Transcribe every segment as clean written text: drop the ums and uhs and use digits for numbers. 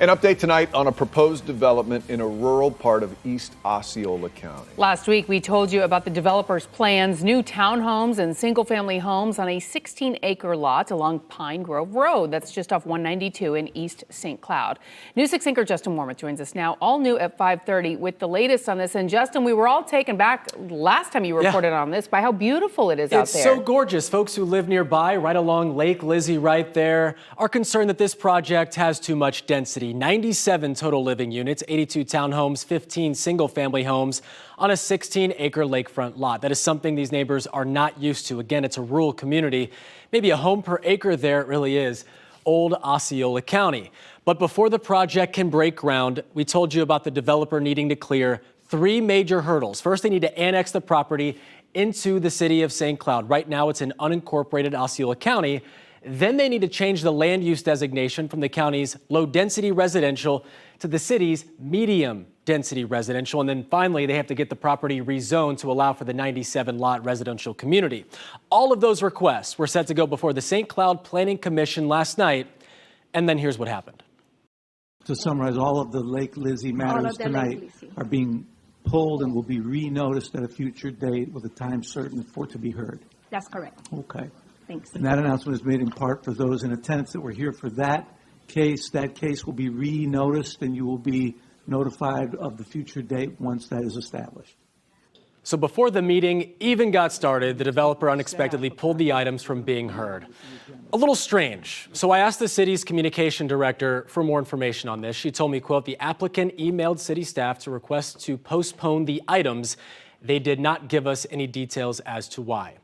An update tonight on a proposed development in a rural part of East Osceola County. Last week, we told you about the developer's plans, new townhomes and single-family homes on a 16-acre lot along Pine Grove Road. That's just off 192 in East St. Cloud. News 6 anchor Justin Warmoth joins us now, all new at 5:30 with the latest on this. And Justin, we were all taken back last time you reported on this by how beautiful it is out there. It's so gorgeous. Folks who live nearby, right along Lake Lizzie right there, are concerned that this project has too much density. 97 total living units, 82 townhomes, 15 single-family homes on a 16-acre lakefront lot. That is something these neighbors are not used to. Again, it's a rural community. Maybe a home per acre there, it really is. Old Osceola County. But before the project can break ground, we told you about the developer needing to clear three major hurdles. First, they need to annex the property into the city of St. Cloud. Right now, it's in unincorporated Osceola County. Then they need to change the land use designation from the county's low-density residential to the city's medium-density residential. And then finally, they have to get the property rezoned to allow for the 97-lot residential community. All of those requests were set to go before the St. Cloud Planning Commission last night. And then here's what happened. To summarize, all of the Lake Lizzie matters tonight are being pulled and will be re-noticed at a future date with a time certain for it to be heard. That's correct. Okay. Thanks. And that announcement is made in part for those in attendance that were here for that case. That case will be re-noticed and you will be notified of the future date once that is established. So before the meeting even got started, the developer unexpectedly pulled the items from being heard. A little strange. So I asked the city's communication director for more information on this. She told me, quote, the applicant emailed city staff to request to postpone the items. They did not give us any details as to why.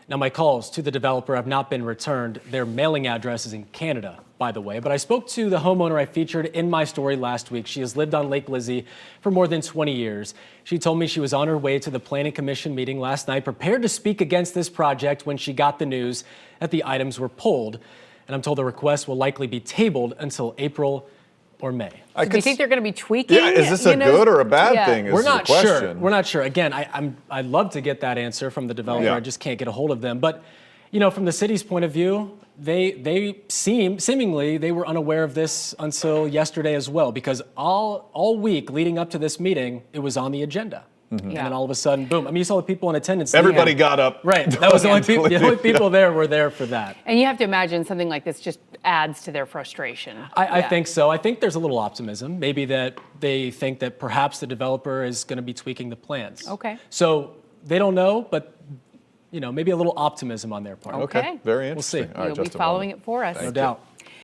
Now, my calls to the developer have not been returned. Their mailing address is in Canada, by the way. But I spoke to the homeowner I featured in my story last week. She has lived on Lake Lizzie for more than 20 years. She told me she was on her way to the Planning Commission meeting last night, prepared to speak against this project when she got the news that the items were pulled. And I'm told the request will likely be tabled until April or May. So do you think they're going to be tweaking? Yeah, is this a good or a bad thing? We're not sure. We're not sure. Again, I'd love to get that answer from the developer. Yeah. I just can't get a hold of them. But, you know, from the city's point of view, seemingly they were unaware of this until yesterday as well, because all week leading up to this meeting, it was on the agenda. Mm-hmm. And then all of a sudden, boom. I mean, you saw the people in attendance. Everybody got up. Right. That was the only people there were there for that. And you have to imagine something like this just adds to their frustration. I think so. I think there's a little optimism. Maybe that they think that perhaps the developer is going to be tweaking the plans. Okay. So they don't know, but, you know, maybe a little optimism on their part. Okay. Very interesting. We'll see. All right, You'll be following it for us. No doubt.